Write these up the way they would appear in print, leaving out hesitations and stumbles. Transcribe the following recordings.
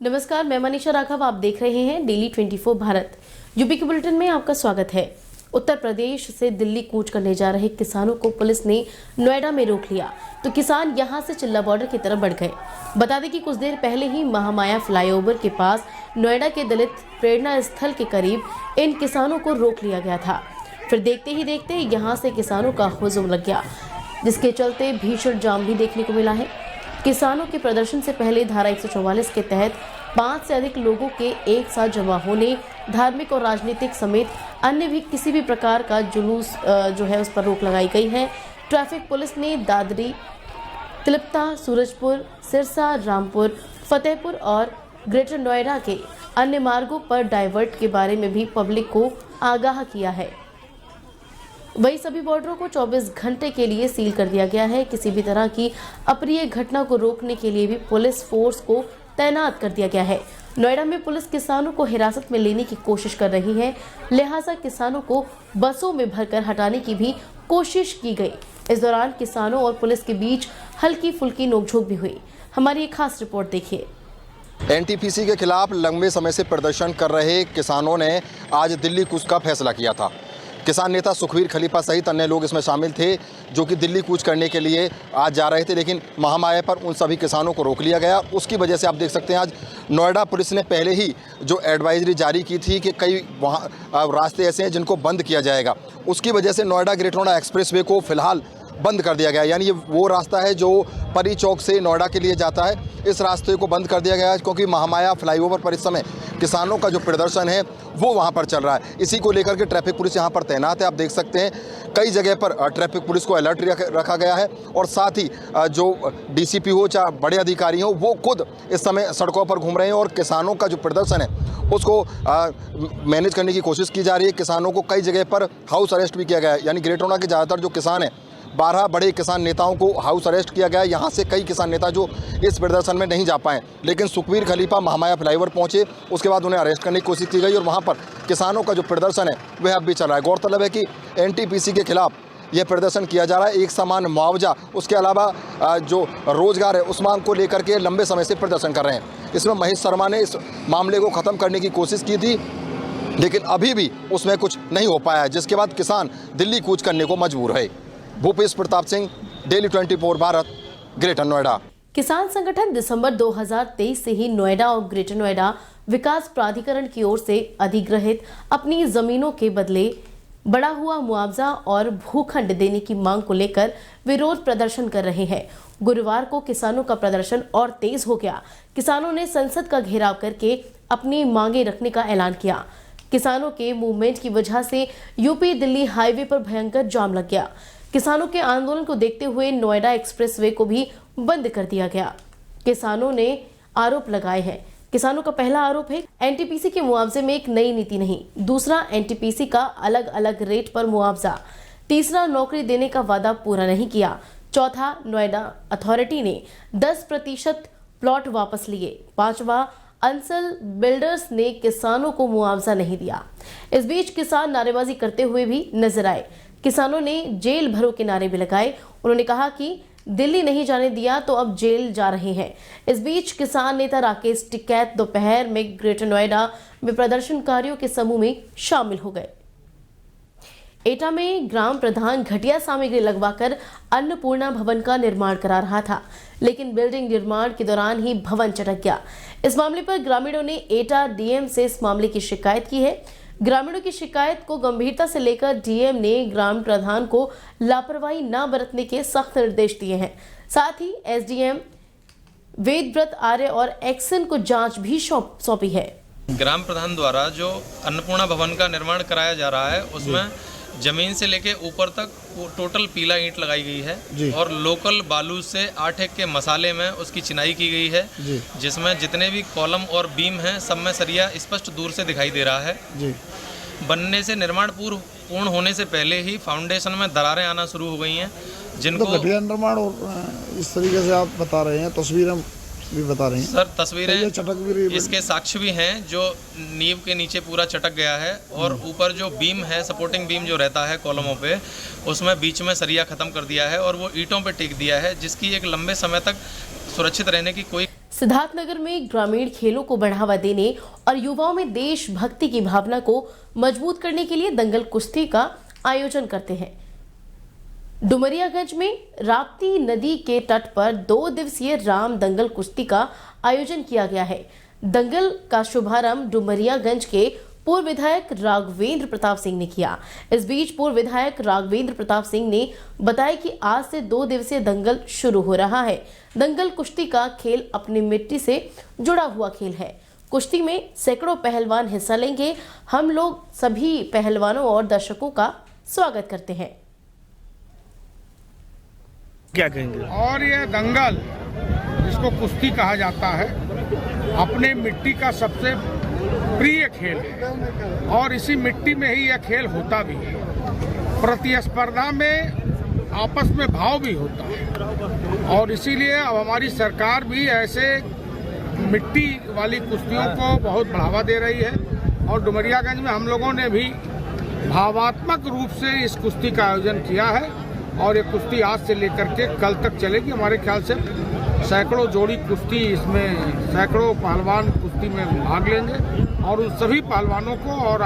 नमस्कार, मैं मनीषा राघव। आप देख रहे हैं डेली 24 भारत। यूपी के बुलेटिन में आपका स्वागत है। उत्तर प्रदेश से दिल्ली कूच करने जा रहे किसानों को पुलिस ने नोएडा में रोक लिया तो किसान यहां से चिल्ला बॉर्डर की तरफ बढ़ गए। बता दें कि कुछ देर पहले ही महामाया फ्लाईओवर के पास नोएडा के दलित प्रेरणा स्थल के करीब इन किसानों को रोक लिया गया था। फिर देखते ही देखते यहाँ से किसानों का हुजूम लग गया, जिसके चलते भीषण जाम भी देखने को मिला है। किसानों के प्रदर्शन से पहले धारा 144 के तहत 5 से अधिक लोगों के एक साथ जमा होने, धार्मिक और राजनीतिक समेत अन्य भी किसी भी प्रकार का जुलूस जो है उस पर रोक लगाई गई है। ट्रैफिक पुलिस ने दादरी, तिलपता, सूरजपुर, सिरसा, रामपुर, फतेहपुर और ग्रेटर नोएडा के अन्य मार्गों पर डाइवर्ट के बारे में भी पब्लिक को आगाह किया है। वही सभी बॉर्डरों को 24 घंटे के लिए सील कर दिया गया है। किसी भी तरह की अप्रिय घटना को रोकने के लिए भी पुलिस फोर्स को तैनात कर दिया गया है। नोएडा में पुलिस किसानों को हिरासत में लेने की कोशिश कर रही है, लिहाजा किसानों को बसों में भरकर हटाने की भी कोशिश की गई। इस दौरान किसानों और पुलिस के बीच हल्की फुल्की नोकझोंक भी हुई। हमारी एक खास रिपोर्ट देखिए। एनटीपीसी के खिलाफ लंबे समय से प्रदर्शन कर रहे किसानों ने आज दिल्ली कूच का फैसला किया था। किसान नेता सुखबीर खलीफा सहित अन्य लोग इसमें शामिल थे, जो कि दिल्ली कूच करने के लिए आज जा रहे थे, लेकिन महामाया पर उन सभी किसानों को रोक लिया गया। उसकी वजह से आप देख सकते हैं आज नोएडा पुलिस ने पहले ही जो एडवाइजरी जारी की थी कि कई वहाँ रास्ते ऐसे हैं जिनको बंद किया जाएगा। उसकी वजह से नोएडा ग्रेटर नोएडा एक्सप्रेसवे को फिलहाल बंद कर दिया गया। यानी ये वो रास्ता है जो परी चौक से नोएडा के लिए जाता है, इस रास्ते को बंद कर दिया गया है, क्योंकि महामाया फ्लाईओवर पर इस समय किसानों का जो प्रदर्शन है वो वहां पर चल रहा है। इसी को लेकर के ट्रैफिक पुलिस यहां पर तैनात है। आप देख सकते हैं कई जगह पर ट्रैफिक पुलिस को अलर्ट रखा गया है, और साथ ही जो डीसीपी हो चाहे बड़े अधिकारी हो, वो खुद इस समय सड़कों पर घूम रहे हैं और किसानों का जो प्रदर्शन है उसको मैनेज करने की कोशिश की जा रही है। किसानों को कई जगह पर हाउस अरेस्ट भी किया गया है। यानी ग्रेटर नोएडा के ज़्यादातर जो किसान हैं, 12 बड़े किसान नेताओं को हाउस अरेस्ट किया गया है। यहाँ से कई किसान नेता जो इस प्रदर्शन में नहीं जा पाए, लेकिन सुखबीर खलीफा महामाया फ्लाईओवर पहुँचे, उसके बाद उन्हें अरेस्ट करने की कोशिश की गई और वहाँ पर किसानों का जो प्रदर्शन है वह अब भी चल रहा है। गौरतलब है कि एनटीपीसी के खिलाफ यह प्रदर्शन किया जा रहा है। एक समान मुआवजा, उसके अलावा जो रोजगार है उस मांग को लेकर के लंबे समय से प्रदर्शन कर रहे हैं। इसमें महेश शर्मा ने इस मामले को ख़त्म करने की कोशिश की थी, लेकिन अभी भी उसमें कुछ नहीं हो पाया, जिसके बाद किसान दिल्ली कूच करने को मजबूर है। Bhupesh Pratap Singh, daily 24 Bharat, greater Noida. किसान संगठन दिसंबर 2023 से ही नोएडा और ग्रेटर नोएडा विकास प्राधिकरण की ओर से अधिग्रहित अपनी जमीनों के बदले बढ़ा हुआ मुआवजा और भूखंड देने की मांग को लेकर विरोध प्रदर्शन कर रहे हैं। गुरुवार को किसानों का प्रदर्शन और तेज हो गया। किसानों ने संसद का घेराव करके अपनी मांगे रखने का ऐलान किया। किसानों के मूवमेंट की वजह से यूपी दिल्ली हाईवे पर भयंकर जाम लग गया। किसानों के आंदोलन को देखते हुए नोएडा एक्सप्रेसवे को भी बंद कर दिया गया। किसानों ने आरोप लगाए हैं। किसानों का पहला आरोप है एनटीपीसी के मुआवजे में एक नई नीति नहीं। दूसरा, एनटीपीसी का अलग अलग रेट पर मुआवजा। तीसरा, नौकरी देने का वादा पूरा नहीं किया। चौथा, नोएडा अथॉरिटी ने 10% प्लॉट वापस लिए। पांचवा, अंसल बिल्डर्स ने किसानों को मुआवजा नहीं दिया। इस बीच किसान नारेबाजी करते हुए भी नजर आए। किसानों ने जेल भरो के नारे भी लगाए। उन्होंने कहा कि दिल्ली नहीं जाने दिया तो अब जेल जा रहे हैं। इस बीच किसान नेता राकेश टिकैत दोपहर में ग्रेटर नोएडा में प्रदर्शनकारियों के समूह में शामिल हो गए। एटा में ग्राम प्रधान घटिया सामग्री लगवाकर अन्नपूर्णा भवन का निर्माण करा रहा था, लेकिन बिल्डिंग निर्माण के दौरान ही भवन चटक गया। इस मामले पर ग्रामीणों ने एटा डीएम से इस मामले की शिकायत की है। ग्रामीणों की शिकायत को गंभीरता से लेकर डीएम ने ग्राम प्रधान को लापरवाही न बरतने के सख्त निर्देश दिए हैं। साथ ही एसडीएम वेदव्रत आर्य और एक्सन को जांच भी सौंपी है। ग्राम प्रधान द्वारा जो अन्नपूर्णा भवन का निर्माण कराया जा रहा है, उसमें जमीन से लेके ऊपर तक टोटल पीला ईंट लगाई गई है और लोकल बालू से 8 एक के मसाले में उसकी चिनाई की गई है, जिसमें जितने भी कॉलम और बीम हैं सब में सरिया स्पष्ट दूर से दिखाई दे रहा है। बनने से निर्माण पूर्ण होने से पहले ही फाउंडेशन में दरारें आना शुरू हो गई हैं, जिनको तो घटिया निर्माण और इस तरीके से आप बता रहे हैं, तस्वीरें भी बता रहे हैं सर। तस्वीरें चटक भी, इसके साक्ष्य भी हैं, जो नींव के नीचे पूरा चटक गया है और ऊपर जो बीम है, सपोर्टिंग बीम जो रहता है कॉलमों पे, उसमें बीच में सरिया खत्म कर दिया है और वो ईंटों पे टिक दिया है, जिसकी एक लंबे समय तक सुरक्षित रहने की कोई सिद्धार्थनगर में ग्रामीण खेलों को बढ़ावा देने और युवाओं में देशभक्ति की भावना को मजबूत करने के लिए दंगल कुश्ती का आयोजन करते हैं। डुमरियागंज में राप्ती नदी के तट पर 2 दिवसीय राम दंगल कुश्ती का आयोजन किया गया है। दंगल का शुभारंभ डुमरियागंज के पूर्व विधायक राघवेंद्र प्रताप सिंह ने किया। इस बीच पूर्व विधायक राघवेंद्र प्रताप सिंह ने बताया कि आज से 2 दिवसीय दंगल शुरू हो रहा है। दंगल कुश्ती का खेल अपनी मिट्टी से जुड़ा हुआ खेल है। कुश्ती में सैकड़ों पहलवान हिस्सा लेंगे। हम लोग सभी पहलवानों और दर्शकों का स्वागत करते हैं। क्या कहेंगे? और ये दंगल जिसको कुश्ती कहा जाता है अपने मिट्टी का सबसे प्रिय खेल है और इसी मिट्टी में ही यह खेल होता भी है। प्रतिस्पर्धा में आपस में भाव भी होता है और इसीलिए अब हमारी सरकार भी ऐसे मिट्टी वाली कुश्तियों को बहुत बढ़ावा दे रही है और डुमरियागंज में हम लोगों ने भी भावात्मक रूप से इस कुश्ती का आयोजन किया है और ये कुश्ती आज से लेकर के कल तक चलेगी। हमारे ख्याल से सैकड़ों जोड़ी कुश्ती, इसमें सैकड़ों पहलवान कुश्ती में भाग लेंगे और उन सभी पहलवानों को और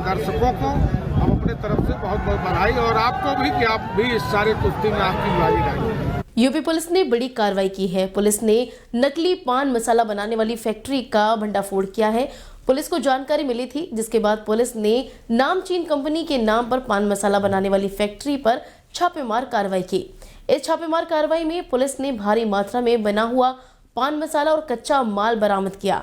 दर्शकों को हम अपने तरफ से बहुत बहुत बधाई और आपको भी कि आप भी इस सारे कुश्ती में आपकी भागीदारी। यूपी पुलिस ने बड़ी कार्रवाई की है। पुलिस ने नकली पान मसाला बनाने वाली फैक्ट्री का भंडाफोड़ किया है। पुलिस को जानकारी मिली थी, जिसके बाद पुलिस ने नामचीन कंपनी के नाम पर पान मसाला बनाने वाली फैक्ट्री पर छापेमार कार्रवाई की। इस छापेमार कार्रवाई में पुलिस ने भारी मात्रा में बना हुआ पान मसाला और कच्चा माल बरामद किया,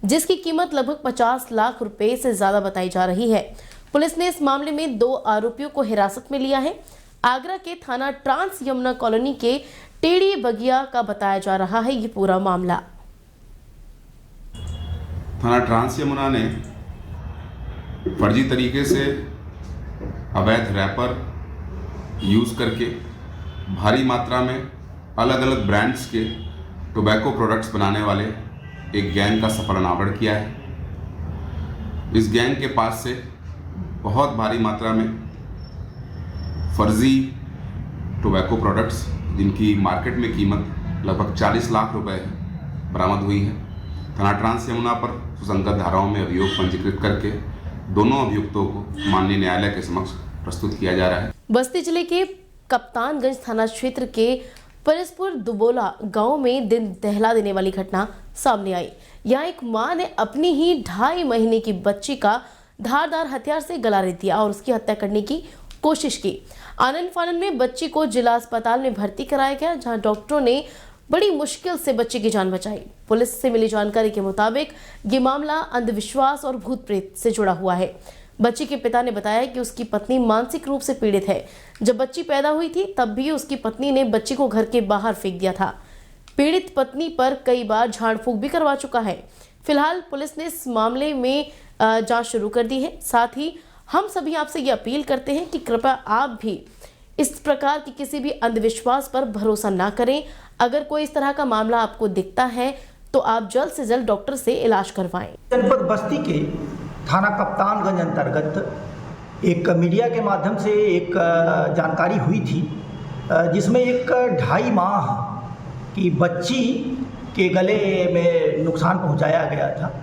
जिसकी कीमत लगभग 50 लाख रुपए से ज्यादा बताई जा रही है। पुलिस ने इस मामले में 2 आरोपियों को हिरासत में लिया है। आगरा के थाना ट्रांस यमुना कॉलोनी के टेढ़ी बगिया का बताया जा रहा है ये पूरा मामला। थाना ट्रांस यमुना ने फर्जी तरीके से अवैध रैपर यूज़ करके भारी मात्रा में अलग अलग ब्रांड्स के टोबैको प्रोडक्ट्स बनाने वाले एक गैंग का सफल अनावरण किया है। इस गैंग के पास से बहुत भारी मात्रा में फर्जी टोबैको प्रोडक्ट्स जिनकी मार्केट में कीमत लगभग 40 लाख रुपए बरामद हुई है। थाना ट्रांस यमुना पर सुसंगत धाराओं में अभियोग पंजीकृत करके दोनों अभियुक्तों को माननीय न्यायालय के समक्ष प्रस्तुत किया जा रहा है। बस्ती जिले के कप्तानगंज थाना क्षेत्र के परसपुर दुबोला गांव में दिन दहला देने वाली घटना सामने आई। यहाँ एक मां ने अपनी ही 2.5 महीने की बच्ची का धारदार हथियार से गला रेत दिया और उसकी हत्या करने की कोशिश की। आनन फानन में बच्ची को जिला अस्पताल में भर्ती कराया गया, जहां डॉक्टरों ने बड़ी मुश्किल से बच्ची की जान बचाई। पुलिस से मिली जानकारी के मुताबिक ये मामला अंधविश्वास और भूत प्रेत से जुड़ा हुआ है। बच्ची के पिता ने बताया कि उसकी पत्नी मानसिक रूप से पीड़ित है। जब बच्ची पैदा हुई थी तब भी उसकी पत्नी ने बच्ची को घर के बाहर फेंक दिया था। पीड़ित पत्नी पर कई बार झाड़ फूंक भी करवा चुका है। फिलहाल पुलिस ने इस मामले में जांच शुरू कर दी है। साथ ही हम सभी आपसे ये अपील करते हैं कि कृपया आप भी इस प्रकार की किसी भी अंधविश्वास पर भरोसा ना करें। अगर कोई इस तरह का मामला आपको दिखता है तो आप जल्द से जल्द डॉक्टर से इलाज करवाएं। जनपद बस्ती के थाना कप्तानगंज अंतर्गत एक मीडिया के माध्यम से एक जानकारी हुई थी, जिसमें एक 2.5 माह की बच्ची के गले में नुकसान पहुंचाया गया था।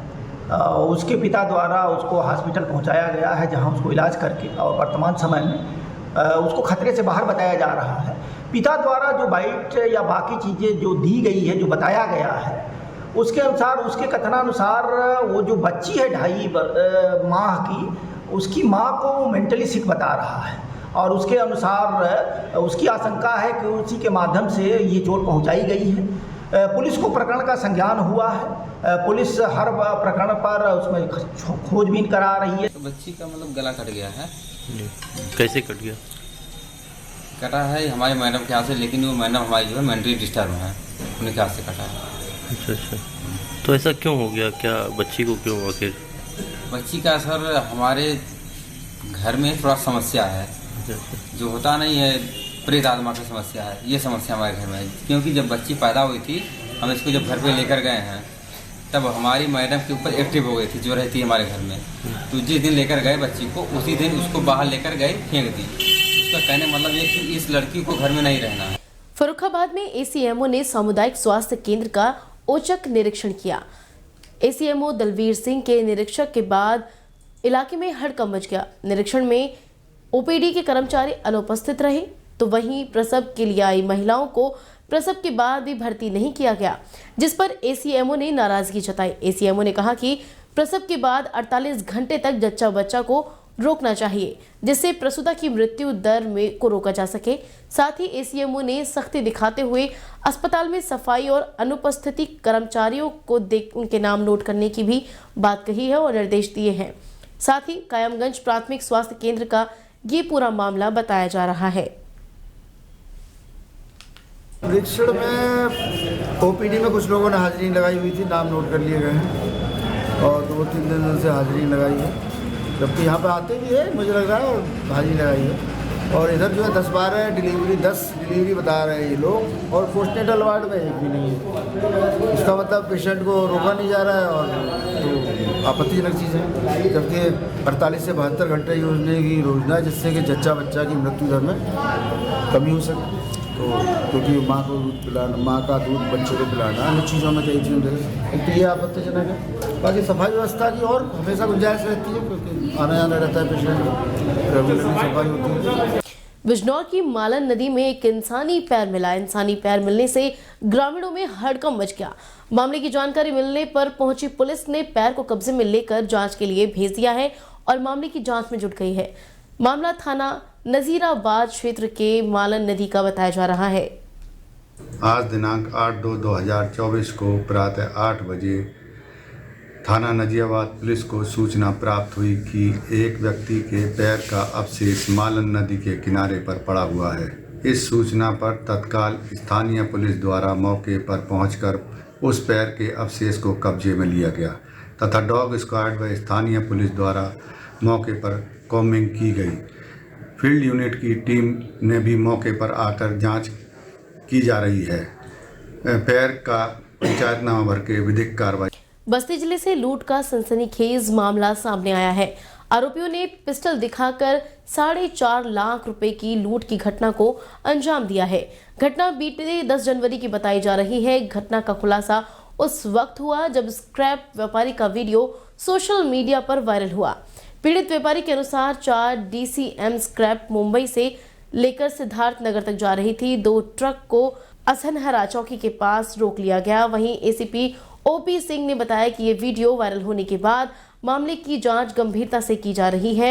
उसके पिता द्वारा उसको हॉस्पिटल पहुंचाया गया है, जहां उसको इलाज करके और वर्तमान समय में उसको खतरे से बाहर बताया जा रहा है। पिता द्वारा जो बाइट या बाकी चीज़ें जो दी गई है, जो बताया गया है, उसके अनुसार, उसके कथनानुसार वो जो बच्ची है 2.5 माह की, उसकी माँ को मेंटली सिक बता रहा है और उसके अनुसार उसकी आशंका है कि उसी के माध्यम से ये चोट पहुंचाई गई है। पुलिस को प्रकरण का संज्ञान हुआ है। पुलिस हर प्रकरण पर उसमें खोजबीन करा रही है। तो बच्ची का मतलब गला कट गया है। कैसे कट गया? कटा है हमारे मैडम के हाथ से, लेकिन वो मैडम हमारी जो है मेंटली डिस्टर्ब है, उनके हाथ से कटा है। अच्छा, तो ऐसा क्यों हो गया? क्या बच्ची को क्यों आखिर? बच्ची का सर हमारे घर में थोड़ा समस्या है, जो होता नहीं है प्रेत आत्मा की समस्या है। ये समस्या हमारे घर में है, क्योंकि जब बच्ची पैदा हुई थी हम इसको जब घर पे लेकर गए हैं तब हमारी मैडम के ऊपर एक्टिव हो गई थी, जो रहती है हमारे घर में। तो जिस दिन लेकर गए बच्ची को, उसी दिन उसको बाहर लेकर गए, फेंक दी। उसका कहने मतलब ये कि इस लड़की को घर में नहीं रहना है। फर्रुखाबाद में एसीएमओ ने सामुदायिक स्वास्थ्य केंद्र का औचक निरीक्षण किया। एसीएमओ दलवीर सिंह के निरीक्षण के बाद इलाके में हड़कंप मच गया। निरीक्षण में ओपीडी के कर्मचारी अनुपस्थित रहे, तो वहीं प्रसव के लिए आई महिलाओं को प्रसव के बाद भी भर्ती नहीं किया गया, जिस पर एसीएमओ ने नाराजगी जताई। एसीएमओ ने कहा कि प्रसव के बाद 48 घंटे तक जच्चा बच्चा को रोकना चाहिए, जिससे प्रसूता की मृत्यु दर में को रोका जा सके। साथ ही एसीएमओ ने सख्ती दिखाते हुए अस्पताल में सफाई और अनुपस्थिति कर्मचारियों को देख उनके नाम नोट करने की भी बात कही है और निर्देश दिए हैं। साथ ही कायमगंज प्राथमिक स्वास्थ्य केंद्र का ये पूरा मामला बताया जा रहा है। निरीक्षण में ओपीडी में कुछ लोगों ने हाजिरी लगाई हुई थी, नाम नोट कर लिए गए हैं और 2-3 दिन से हाजिरी लगाई है, जबकि यहाँ पे आते भी है मुझे लग रहा है, और हाजिरी लगाई है। और इधर जो है 10-12 डिलीवरी 10 डिलीवरी बता रहे हैं ये लोग, और पोस्टनेटल वार्ड में एक भी नहीं है। इसका मतलब पेशेंट को रोका नहीं जा रहा है और तो आपत्तिजनक चीज़ है। जबकि 48 से 72 घंटे योजना की योजना है, जिससे कि जच्चा बच्चा की मृत्यु दर में कमी हो सके। तो क्योंकि माँ को दूध पिलाना, माँ का दूध बच्चे को पिलाना, अन्य चीज़ों में कई चीज़ें तो ये आपत्तिजनक है। बाकी सफाई व्यवस्था की और हमेशा गुंजाइश रहती है, क्योंकि आना जाना रहता है पेशेंट, रेगुलरली सफाई होती है। बिजनौर की मालन नदी में एक इंसानी पैर मिला। इंसानी पैर मिलने से ग्रामीणों में हड़कंप मच गया। मामले की जानकारी मिलने पर पहुंची पुलिस ने पैर को कब्जे में लेकर जांच के लिए भेज दिया है और मामले की जांच में जुट गई है। मामला थाना नजीराबाद क्षेत्र के मालन नदी का बताया जा रहा है। आज दिनांक 8/2/2024 को प्रातः 8 बजे थाना नजीराबाद पुलिस को सूचना प्राप्त हुई कि एक व्यक्ति के पैर का अवशेष मालन नदी के किनारे पर पड़ा हुआ है। इस सूचना पर तत्काल स्थानीय पुलिस द्वारा मौके पर पहुंचकर उस पैर के अवशेष को कब्जे में लिया गया तथा डॉग स्क्वाड व स्थानीय पुलिस द्वारा मौके पर कॉम्बिंग की गई। फील्ड यूनिट की टीम ने भी मौके पर आकर जांच की जा रही है। पैर का पंचायतनामा भर के विधिक कार्रवाई। बस्ती जिले से लूट का सनसनीखेज मामला सामने आया है। आरोपियों ने पिस्टल दिखाकर 4.5 लाख रुपए की लूट की घटना को अंजाम दिया है। घटना बीते 10 जनवरी की बताई जा रही है। घटना का खुलासा उस वक्त हुआ जब स्क्रैप व्यापारी का वीडियो सोशल मीडिया पर वायरल हुआ। पीड़ित व्यापारी के अनुसार 4 DCM स्क्रैप मुंबई से लेकर सिद्धार्थ नगर तक जा रही थी। 2 ट्रक को असनहरा चौकी के पास रोक लिया गया। वहीं ACP OP सिंह ने बताया कि ये वीडियो वायरल होने के बाद मामले की जांच गंभीरता से की जा रही है।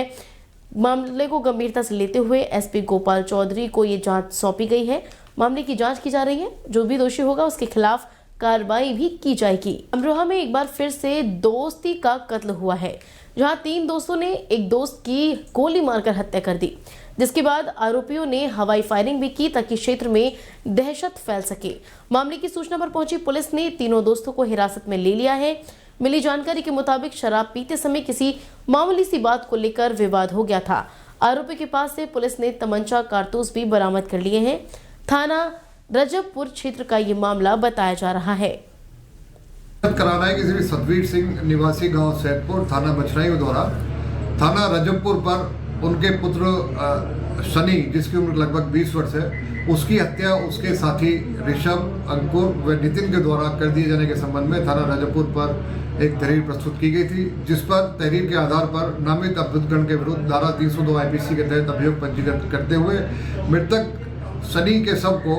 मामले को गंभीरता से लेते हुए SP गोपाल चौधरी को ये जांच सौंपी गई है। मामले की जांच की जा रही है। जो भी दोषी होगा उसके खिलाफ कार्रवाई भी की जाएगी। अमरोहा में एक बार फिर से दोस्ती का कत्ल हुआ है, जहां 3 दोस्तों ने एक दोस्त की गोली मारकर हत्या कर दी, जिसके बाद आरोपियों ने हवाई फायरिंग भी की ताकि क्षेत्र में दहशत फैल सके। मामले की सूचना पर पहुंची पुलिस ने तीनों दोस्तों को हिरासत में ले लिया है। मिली जानकारी के मुताबिक शराब पीते समय किसी मामूली सी बात को लेकर विवाद हो गया था। आरोपी के पास से पुलिस ने तमंचा कारतूस भी बरामद कर लिए हैं। थाना रजबपुर क्षेत्र का ये मामला बताया जा रहा है। कराना है कि सतवीर सिंह निवासी गांव सैदपुर थाना बछराइयों द्वारा थाना रजबपुर पर उनके पुत्र शनि, जिसकी उम्र लगभग 20 वर्ष है, उसकी हत्या उसके साथी ऋषभ, अंकुर व नितिन के द्वारा कर दिए जाने के संबंध में थाना रजबपुर पर एक तहरीर प्रस्तुत की गई थी, जिस पर तहरीर के आधार पर नामित अभ्युतगण के विरुद्ध धारा 302 IPC के तहत अभियोग पंजीकृत करते हुए मृतक शनि के शव को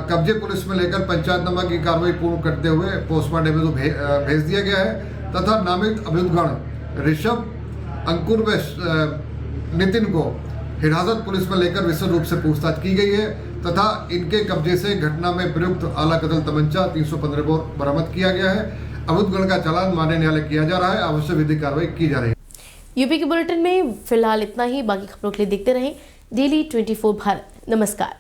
कब्जे पुलिस में लेकर पंचायतनामा की कार्रवाई पूर्ण करते हुए पोस्टमार्टम हेतु भेज दिया गया है तथा नामित अभ्युतगण ऋषभ, अंकुर व नितिन को हिरासत पुलिस में लेकर विशेष रूप से पूछताछ की गई है तथा इनके कब्जे से घटना में प्रयुक्त आला कतल तमंचा 315 बोर बरामद किया गया है। अभ्युतगण का चालान माननीय न्यायालय किया जा रहा है। आवश्यक विधिक कार्रवाई की जा रही है। यूपी के बुलेटिन में फिलहाल इतना ही। बाकी खबरों के लिए देखते रहें डेली 24 भारत। नमस्कार।